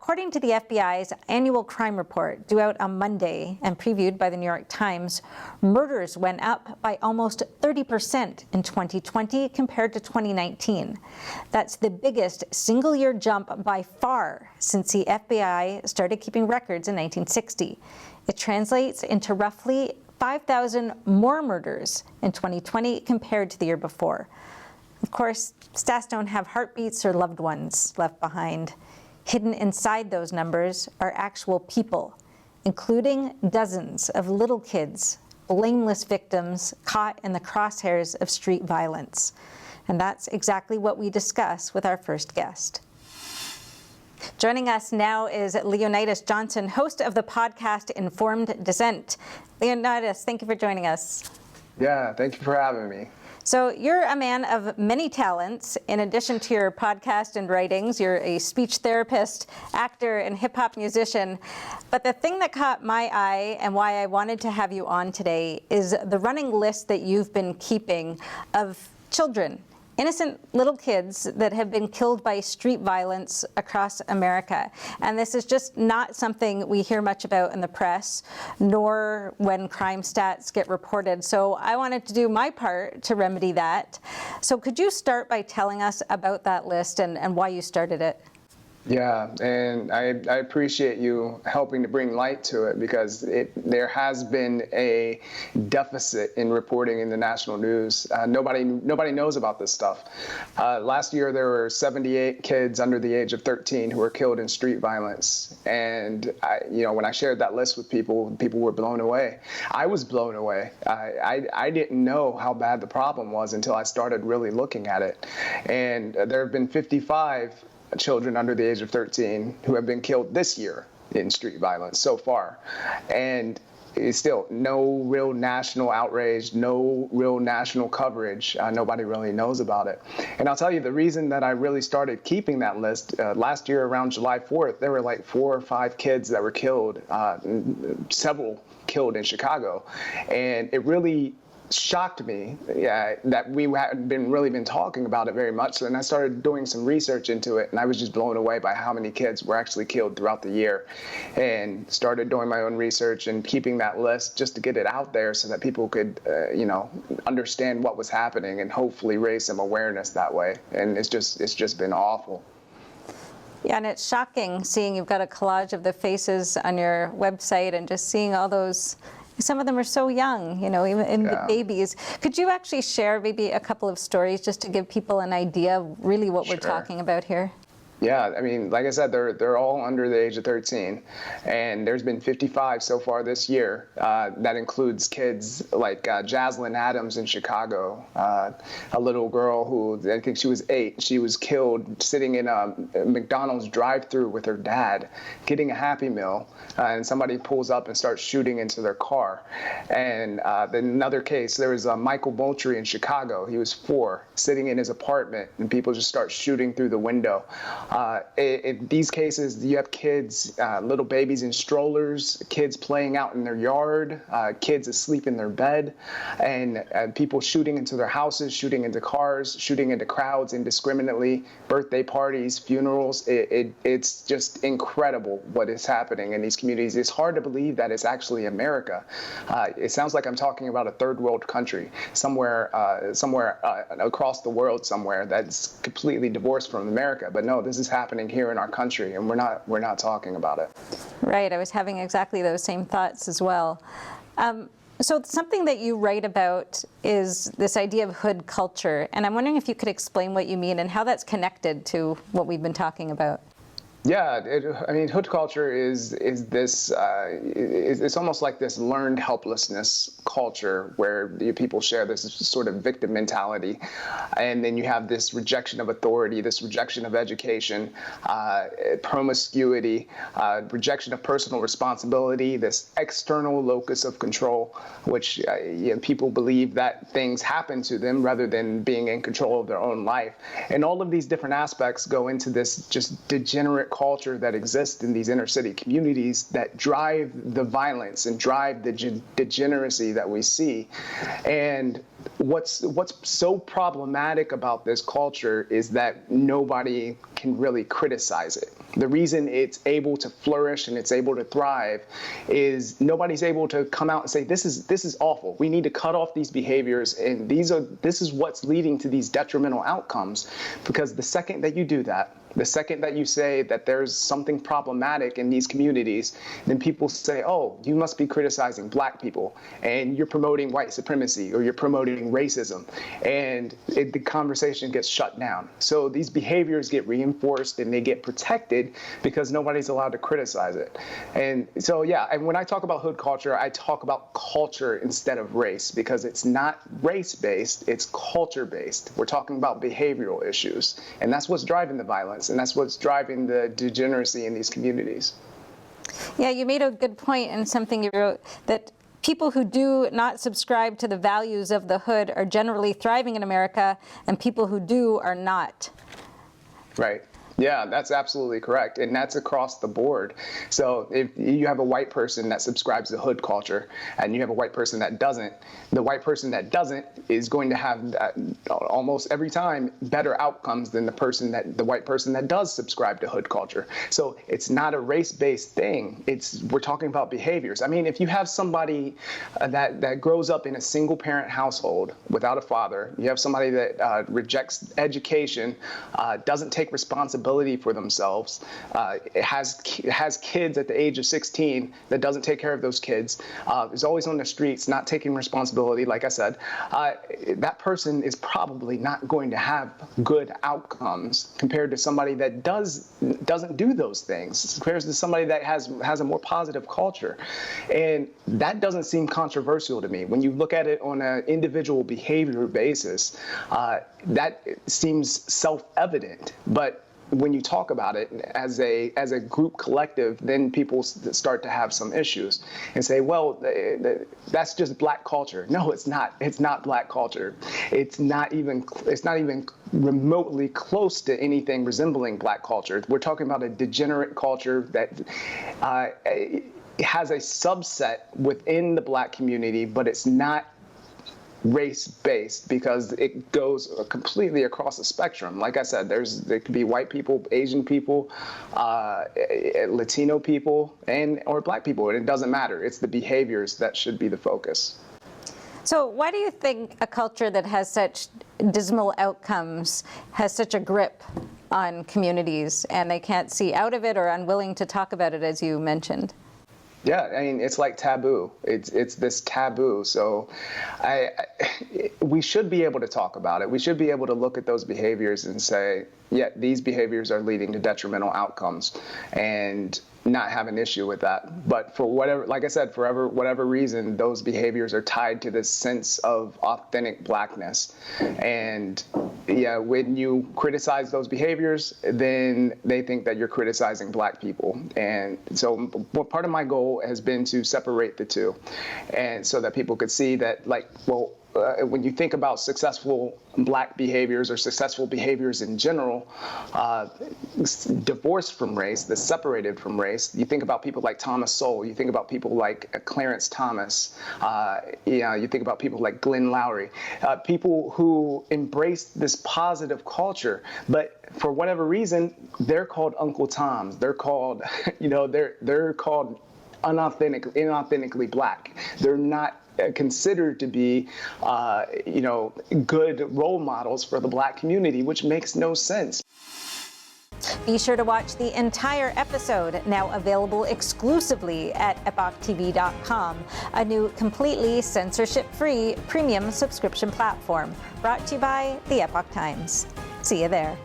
According to the FBI's annual crime report due out on Monday and previewed by the New York Times, murders went up by almost 30% in 2020 compared to 2019. That's the biggest single-year jump by far since the FBI started keeping records in 1960. It translates into roughly 5,000 more murders in 2020 compared to the year before. Of course, stats don't have heartbeats or loved ones left behind. Hidden inside those numbers are actual people, including dozens of little kids, blameless victims caught in the crosshairs of street violence. And that's exactly what we discuss with our first guest. Joining us now is Leonydus Johnson, host of the podcast Informed Dissent. Leonydus, thank you for joining us. Yeah, thank you for having me. So you're a man of many talents. In addition to your podcast and writings, you're a speech therapist, actor, and hip-hop musician. But the thing that caught my eye and why I wanted to have you on today is the running list that you've been keeping of children, innocent little kids that have been killed by street violence across America. And this is just not something we hear much about in the press, nor when crime stats get reported. So I wanted to do my part to remedy that. So could you start by telling us about that list and why you started it? Yeah, and I appreciate you helping to bring light to it, because there has been a deficit in reporting in the national news. Nobody knows about this stuff. Last year there were 78 kids under the age of 13 who were killed in street violence, and when I shared that list with people were blown away. I was blown away. I didn't know how bad the problem was until I started really looking at it, and there have been 55 children under the age of 13 who have been killed this year in street violence so far. And it's still no real national outrage, no real national coverage. Nobody really knows about it. And I'll tell you, the reason that I really started keeping that list, last year around July 4th, there were like 4 or 5 kids that were killed, several killed in Chicago. And it really shocked me that we hadn't been talking about it very much. And I started doing some research into it, and I was just blown away by how many kids were actually killed throughout the year, and started doing my own research and keeping that list just to get it out there so that people could understand what was happening and hopefully raise some awareness that way. And it's just been awful. Yeah, and it's shocking seeing you've got a collage of the faces on your website and just seeing all those. Some of them are so young, even the babies. Could you actually share maybe a couple of stories just to give people an idea of really what we're talking about here? Yeah, I mean, like I said, they're all under the age of 13, and there's been 55 so far this year. That includes kids like Jaslyn Adams in Chicago, a little girl who, I think she was 8. She was killed sitting in a McDonald's drive-thru with her dad, getting a Happy Meal, and somebody pulls up and starts shooting into their car. And then another case, there was Michael Moultrie in Chicago. He was 4, sitting in his apartment, and people just start shooting through the window. In these cases, you have kids, little babies in strollers, kids playing out in their yard, kids asleep in their bed, and people shooting into their houses, shooting into cars, shooting into crowds indiscriminately, birthday parties, funerals. It's just incredible what is happening in these communities. It's hard to believe that it's actually America. It sounds like I'm talking about a third world country, somewhere across the world somewhere that's completely divorced from America. But no, this is happening here in our country, and we're not talking about it. Right, I was having exactly those same thoughts as well. So something that you write about is this idea of hood culture, and I'm wondering if you could explain what you mean and how that's connected to what we've been talking about. Yeah, hood culture is this. It's almost like this learned helplessness culture where people share this sort of victim mentality, and then you have this rejection of authority, this rejection of education, promiscuity, rejection of personal responsibility, this external locus of control, which people believe that things happen to them rather than being in control of their own life. And all of these different aspects go into this just degenerate culture that exists in these inner city communities that drive the violence and drive the degeneracy that we see. And what's so problematic about this culture is that nobody can really criticize it. The reason it's able to flourish and it's able to thrive is nobody's able to come out and say, this is awful. We need to cut off these behaviors, and this is what's leading to these detrimental outcomes. Because the second that you do that, the second that you say that there's something problematic in these communities, then people say, oh, you must be criticizing black people, and you're promoting white supremacy, or you're promoting racism, and the conversation gets shut down. So these behaviors get reinforced and they get protected because nobody's allowed to criticize it. And so, yeah, and when I talk about hood culture, I talk about culture instead of race, because it's not race-based, it's culture-based. We're talking about behavioral issues, and that's what's driving the violence. And that's what's driving the degeneracy in these communities. Yeah, you made a good point in something you wrote, that people who do not subscribe to the values of the hood are generally thriving in America, and people who do are not. Right. Yeah, that's absolutely correct. And that's across the board. So if you have a white person that subscribes to hood culture and you have a white person that doesn't, the white person that doesn't is going to have almost every time better outcomes than the white person that does subscribe to hood culture. So it's not a race-based thing. We're talking about behaviors. I mean, if you have somebody that grows up in a single parent household without a father, you have somebody that rejects education, doesn't take responsibility for themselves, has kids at the age of 16 that doesn't take care of those kids, is always on the streets, not taking responsibility, like I said, that person is probably not going to have good outcomes compared to somebody that doesn't do those things, compared to somebody that has a more positive culture. And that doesn't seem controversial to me. When you look at it on an individual behavior basis, that seems self-evident. But when you talk about it as a group collective, then people start to have some issues and say, well, that's just black culture. No, it's not. It's not black culture. It's not even remotely close to anything resembling black culture. We're talking about a degenerate culture that has a subset within the black community, but it's not race-based because it goes completely across the spectrum. Like I said, there could be white people, Asian people, Latino people, or black people, and it doesn't matter. It's the behaviors that should be the focus. So why do you think a culture that has such dismal outcomes has such a grip on communities, and they can't see out of it or unwilling to talk about it, as you mentioned? Yeah, I mean, it's like taboo. It's this taboo. So we should be able to talk about it. We should be able to look at those behaviors and say, yeah, these behaviors are leading to detrimental outcomes, and not have an issue with that. But for whatever, like I said, for whatever reason, those behaviors are tied to this sense of authentic blackness. And yeah, when you criticize those behaviors, then they think that you're criticizing black people. And so part of my goal has been to separate the two, and so that people could see that, like, well, when you think about successful black behaviors or successful behaviors in general, divorced from race, that's separated from race, you think about people like Thomas Sowell, you think about people like Clarence Thomas, you think about people like Glenn Lowry, people who embraced this positive culture, but for whatever reason, they're called Uncle Toms. They're called, they're called inauthentically black. They're not considered to be, good role models for the black community, which makes no sense. Be sure to watch the entire episode, now available exclusively at EpochTV.com, a new completely censorship-free premium subscription platform, brought to you by the Epoch Times. See you there.